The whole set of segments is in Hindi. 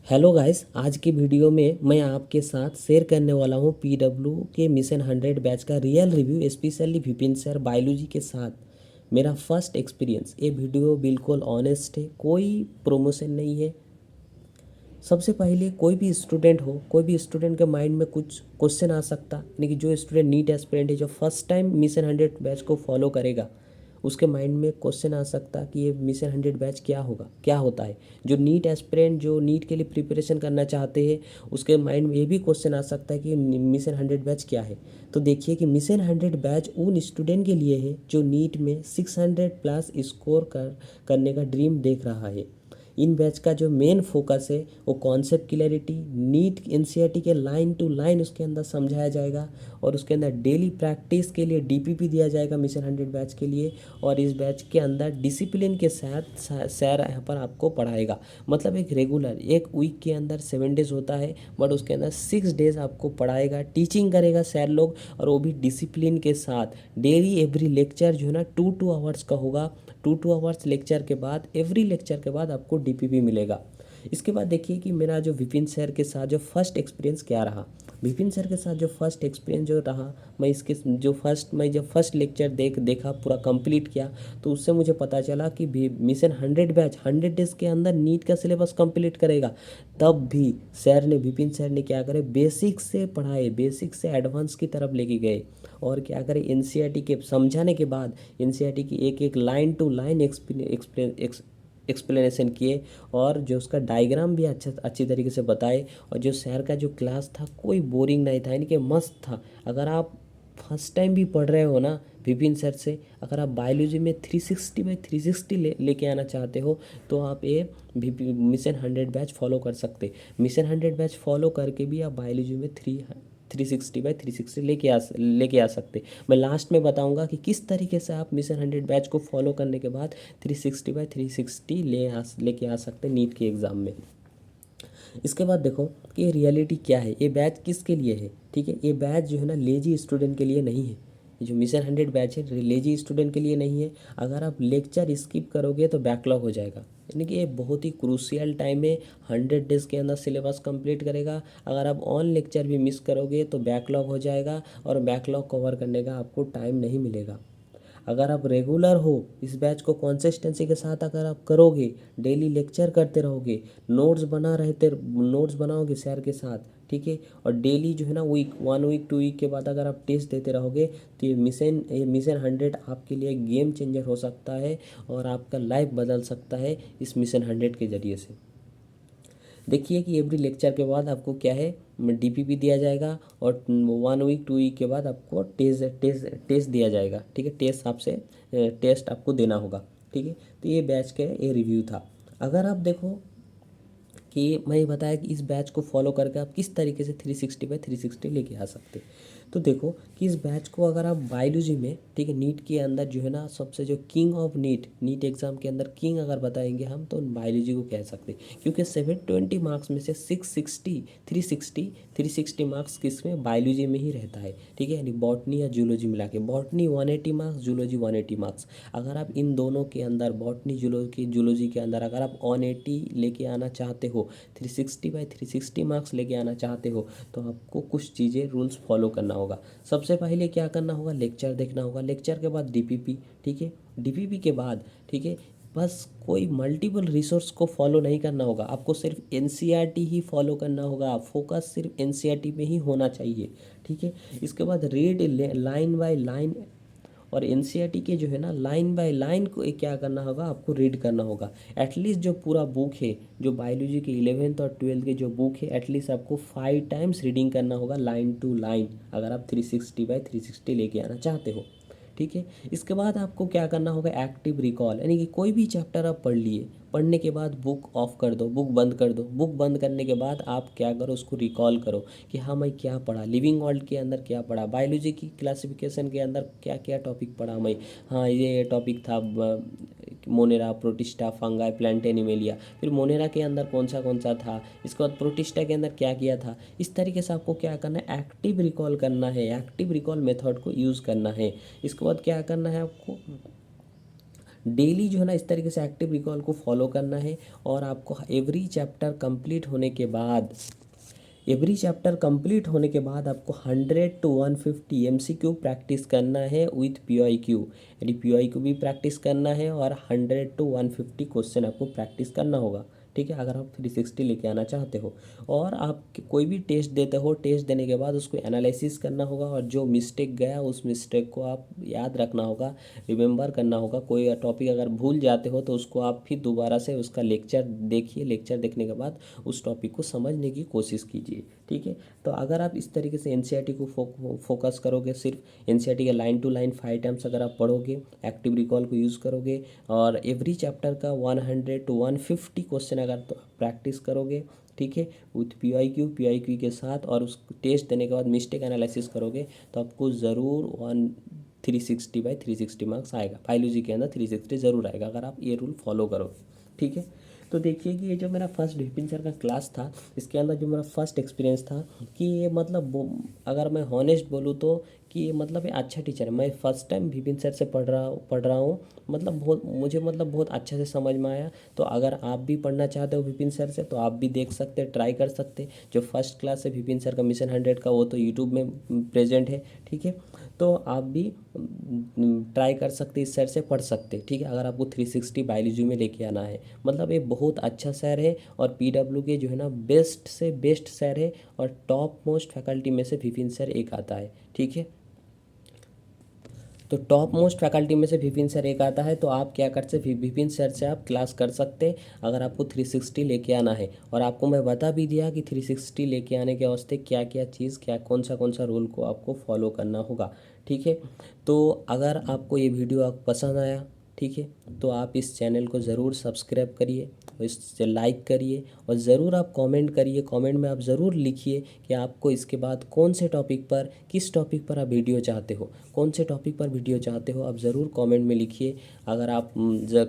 हेलो गाइस, आज की वीडियो में मैं आपके साथ शेयर करने वाला हूँ पीडब्ल्यू के मिशन 100 बैच का real review, specially Vipin sir biology के साथ मेरा फर्स्ट एक्सपीरियंस। ये वीडियो बिल्कुल ऑनेस्ट है, कोई प्रमोशन नहीं है। सबसे पहले कोई भी स्टूडेंट के माइंड में कुछ क्वेश्चन आ सकता, यानी कि जो स्टूडेंट नीट एस्पिरेंट है, जो फर्स्ट टाइम मिशन 100 बैच को फॉलो करेगा, उसके माइंड में क्वेश्चन आ सकता कि ये मिशन 100 बैच क्या होगा, क्या होता है। जो नीट एस्पिरेंट, जो नीट के लिए प्रिपरेशन करना चाहते हैं, उसके माइंड में ये भी क्वेश्चन आ सकता है कि मिशन 100 बैच क्या है। तो देखिए कि मिशन 100 बैच उन स्टूडेंट के लिए है जो नीट में 600 प्लस स्कोर करने का ड्रीम देख रहा है। इन बैच का जो मेन फोकस है वो कॉन्सेप्ट क्लैरिटी, नीट एनसीईआरटी के लाइन टू लाइन उसके अंदर समझाया जाएगा, और उसके अंदर डेली प्रैक्टिस के लिए डीपीपी दिया जाएगा मिशन 100 बैच के लिए। और इस बैच के अंदर डिसिप्लिन के साथ सर यहाँ पर आपको पढ़ाएगा। मतलब एक रेगुलर एक वीक के अंदर 7 डेज होता है, बट उसके अंदर 6 डेज आपको पढ़ाएगा, टीचिंग करेगा सर लोग, और वो भी डिसिप्लिन के साथ। डेली एवरी लेक्चर जो है ना 2-2 आवर्स का होगा। 2-2 आवर्स लेक्चर के बाद, एवरी लेक्चर के बाद आपको डीपीपी मिलेगा। इसके बाद देखिए कि मेरा जो विपिन सर के साथ जो फर्स्ट एक्सपीरियंस क्या रहा। विपिन सर के साथ जो फर्स्ट एक्सपीरियंस जो रहा, मैं जब फर्स्ट लेक्चर देखा, पूरा कंप्लीट किया, तो उससे मुझे पता चला कि मिशन 100 बैच 100 डेज के अंदर नीट का सिलेबस कंप्लीट करेगा। तब भी विपिन सर ने क्या करे, बेसिक से पढ़ाए, बेसिक से एडवांस की तरफ लेके गए। और क्या करें, एनसीईआरटी के समझाने के बाद एनसीईआरटी की एक एक लाइन टू लाइन एक्सप्लेनेशन किए, और जो उसका डायग्राम भी अच्छी तरीके से बताए। और जो सर का जो क्लास था, कोई बोरिंग नहीं था, यानी कि मस्त था। अगर आप फर्स्ट टाइम भी पढ़ रहे हो ना विपिन सर से, अगर आप बायोलॉजी में 360/360 लेके आना चाहते हो, तो आप ये मिशन 100 बैच फॉलो कर सकते। मिशन 100 बैच फॉलो करके भी आप बायोलॉजी में 360/360 लेके आ सकते। मैं लास्ट में बताऊंगा कि किस तरीके से आप मिशन 100 बैच को फॉलो करने के बाद 360/360 लेके आ सकते नीट के एग्ज़ाम में। इसके बाद देखो कि ये रियलिटी क्या है, ये बैच किसके लिए है। ठीक है, ये बैच जो है ना लेजी स्टूडेंट के लिए नहीं है। ये जो मिशन 100 बैच है लेजी स्टूडेंट के लिए नहीं है। अगर आप लेक्चर स्किप करोगे तो बैकलॉग हो जाएगा, यानी कि ये बहुत ही क्रूशियल टाइम है। 100 डेज के अंदर सिलेबस कंप्लीट करेगा। अगर आप ऑन लेक्चर भी मिस करोगे तो बैकलॉग हो जाएगा, और बैकलॉग कवर करने का आपको टाइम नहीं मिलेगा। अगर आप रेगुलर हो, इस बैच को कंसिस्टेंसी के साथ अगर आप करोगे, डेली लेक्चर करते रहोगे, नोट्स बनाओगे सर के साथ, ठीक है, और डेली जो है ना 1 वीक 2 वीक के बाद अगर आप टेस्ट देते रहोगे, तो ये मिशन 100 आपके लिए गेम चेंजर हो सकता है, और आपका लाइफ बदल सकता है इस मिशन 100 के ज़रिए से। देखिए कि एवरी लेक्चर के बाद आपको क्या है, डीपीपी दिया जाएगा, और 1 वीक 2 वीक के बाद आपको टेस्ट दिया जाएगा। ठीक है, टेस्ट आपको देना होगा। ठीक है, तो ये बैच का ये रिव्यू था। अगर आप देखो कि मैं ये बताया कि इस बैच को फॉलो करके आप किस तरीके से 360/360 लेके आ सकते। तो देखो कि इस बैच को अगर आप बायोलॉजी में, ठीक है, नीट के अंदर जो है ना सबसे जो किंग ऑफ नीट एग्ज़ाम के अंदर किंग अगर बताएंगे हम, तो बायोलॉजी को कह सकते, क्योंकि 720 मार्क्स में से 360 मार्क्स किसमें, बायोलॉजी में ही रहता है। ठीक है, यानी बॉटनी या जूलॉजी मिला के, बॉटनी 180 मार्क्स, जूलॉजी 180 मार्क्स। अगर आप इन दोनों के अंदर बॉटनी जूलॉजी के अंदर अगर आप 180 लेके आना चाहते हो, 360/360 मार्क्स लेके आना चाहते हो, तो आपको कुछ चीज़ें रूल्स फॉलो करना होगा। सबसे पहले क्या करना होगा, लेक्चर देखना होगा, लेक्चर के बाद डीपीपी। ठीक है, डीपीपी के बाद, ठीक है, बस कोई मल्टीपल रिसोर्स को फॉलो नहीं करना होगा, आपको सिर्फ एनसीईआरटी ही फॉलो करना होगा। फोकस सिर्फ एनसीईआरटी में ही होना चाहिए। ठीक है, इसके बाद रीड लाइन बाय लाइन, और एनसीईआरटी के जो है ना लाइन बाय लाइन को क्या करना होगा, आपको रीड करना होगा। एटलीस्ट जो पूरा बुक है, जो बायोलॉजी के 11th और 12th के जो बुक है, एटलीस्ट आपको 5 टाइम्स रीडिंग करना होगा, लाइन टू लाइन, अगर आप 360/360 लेके आना चाहते हो। ठीक है, इसके बाद आपको क्या करना होगा, एक्टिव रिकॉल, यानी कि कोई भी चैप्टर आप पढ़ लिए, पढ़ने के बाद बुक ऑफ कर दो, बुक बंद कर दो। बुक बंद करने के बाद आप क्या करो, उसको रिकॉल करो कि हाँ मैं क्या पढ़ा, लिविंग वर्ल्ड के अंदर क्या पढ़ा, बायोलॉजी की क्लासिफिकेशन के अंदर क्या क्या टॉपिक पढ़ा मैं। हाँ, ये टॉपिक था Monera, protista, fungi, plant animalia. फिर मोनेरा के अंदर कौन सा था, इसके बाद प्रोटिस्टा के अंदर क्या किया था। इस तरीके से आपको क्या करना है, एक्टिव रिकॉल करना है, एक्टिव रिकॉल मेथड को यूज़ करना है। इसके बाद क्या करना है आपको, डेली जो है ना इस तरीके से एक्टिव रिकॉल को फॉलो करना है। और आपको एवरी चैप्टर कंप्लीट होने के बाद आपको 100 to 150 MCQ प्रैक्टिस करना है विथ PYQ। यानी PYQ भी प्रैक्टिस करना है और 100 to 150 क्वेश्चन आपको प्रैक्टिस करना होगा। ठीक है, अगर आप 360 लेके आना चाहते हो। और आप कोई भी टेस्ट देते हो, टेस्ट देने के बाद उसको एनालिसिस करना होगा और जो मिस्टेक गया उस मिस्टेक को आप याद रखना होगा, रिमेंबर करना होगा। कोई टॉपिक अगर भूल जाते हो तो उसको आप फिर दोबारा से उसका लेक्चर देखिए, लेक्चर देखने के बाद उस टॉपिक को समझने की कोशिश कीजिए। ठीक है, तो अगर आप इस तरीके से एनसीईआरटी को फोकस करोगे, सिर्फ एनसीईआरटी के लाइन टू लाइन 5 टाइम्स अगर आप पढ़ोगे, एक्टिव रिकॉल को यूज़ करोगे और एवरी चैप्टर का 100 to 150 क्वेश्चन अगर तो प्रैक्टिस करोगे, ठीक है, विथ पीआईक्यू के साथ, और उस टेस्ट देने के बाद मिस्टेक एनालिसिस करोगे, तो आपको ज़रूर 360/360 मार्क्स आएगा। बायोलॉजी के अंदर 360 ज़रूर आएगा अगर आप ये रूल फॉलो करोगे। ठीक है, तो देखिए कि ये जो मेरा फर्स्ट विपिन सर का क्लास था, इसके अंदर जो मेरा फर्स्ट एक्सपीरियंस था कि ये मतलब अगर मैं हॉनेस्ट बोलूँ तो कि ये मतलब ये अच्छा टीचर है। मैं फर्स्ट टाइम विपिन सर से पढ़ रहा हूँ, मतलब बहुत अच्छे से समझ में आया। तो अगर आप भी पढ़ना चाहते हो विपिन सर से तो आप भी देख सकते, ट्राई कर सकते। जो फर्स्ट क्लास है विपिन सर का मिशन 100 का, वो तो यूट्यूब में प्रेजेंट है। ठीक है, तो आप भी ट्राई कर सकते, इस सर से पढ़ सकते। ठीक है, अगर आपको 360 बायोलॉजी में लेके आना है, मतलब ये बहुत अच्छा सर है और पीडब्ल्यू के जो है ना बेस्ट से बेस्ट सर है और टॉप मोस्ट फैकल्टी में से विपिन सर एक आता है। ठीक है, तो टॉप मोस्ट फैकल्टी में से विपिन सर एक आता है। तो आप क्या कर सकते, विपिन सर से आप क्लास कर सकते अगर आपको 360 लेके आना है। और आपको मैं बता भी दिया कि 360 लेके आने के वास्ते क्या क्या चीज़, क्या कौन सा रूल को आपको फॉलो करना होगा। ठीक है, तो अगर आपको ये वीडियो आप पसंद आया, ठीक है, तो आप इस चैनल को ज़रूर सब्सक्राइब करिए और इससे लाइक करिए और ज़रूर आप कमेंट करिए। कमेंट में आप ज़रूर लिखिए कि आपको इसके बाद कौन से टॉपिक पर, किस टॉपिक पर आप वीडियो चाहते हो, कौन से टॉपिक पर वीडियो चाहते हो, आप ज़रूर कमेंट में लिखिए। अगर आप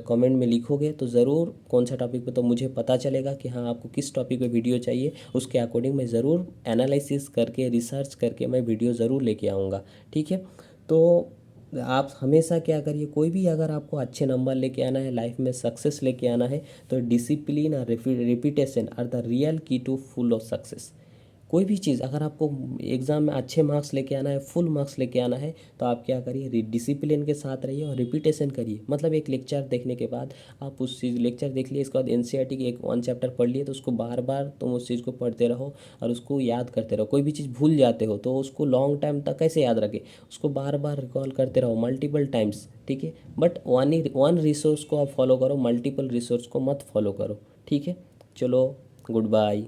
कमेंट में लिखोगे तो ज़रूर कौन सा टॉपिक पर, तो मुझे पता चलेगा कि हाँ आपको किस टॉपिक पर वीडियो चाहिए। उसके अकॉर्डिंग मैं ज़रूर एनालिसिस करके, रिसर्च करके मैं वीडियो ज़रूर लेके आऊँगा। ठीक है, तो आप हमेशा क्या करिए, कोई भी अगर आपको अच्छे नंबर लेके आना है, लाइफ में सक्सेस लेके आना है, तो डिसिप्लिन और रिपीटेशन आर द रियल की टू फुल ऑफ सक्सेस। कोई भी चीज़ अगर आपको एग्ज़ाम में अच्छे मार्क्स लेके आना है, फुल मार्क्स लेके आना है, तो आप क्या करिए, डिसिप्लिन के साथ रहिए और रिपीटेशन करिए। मतलब एक लेक्चर देखने के बाद आप उस चीज़, लेक्चर देख लिए, इसके बाद एनसीईआरटी की एक 1 चैप्टर पढ़ लिए, तो उसको बार बार तुम उस चीज़ को पढ़ते रहो और उसको याद करते रहो। कोई भी चीज़ भूल जाते हो तो उसको लॉन्ग टाइम तक कैसे याद रखें, उसको बार बार रिकॉल करते रहो मल्टीपल टाइम्स। ठीक है, बट वन रिसोर्स को आप फॉलो करो, मल्टीपल रिसोर्स को मत फॉलो करो। ठीक है, चलो, गुड बाय।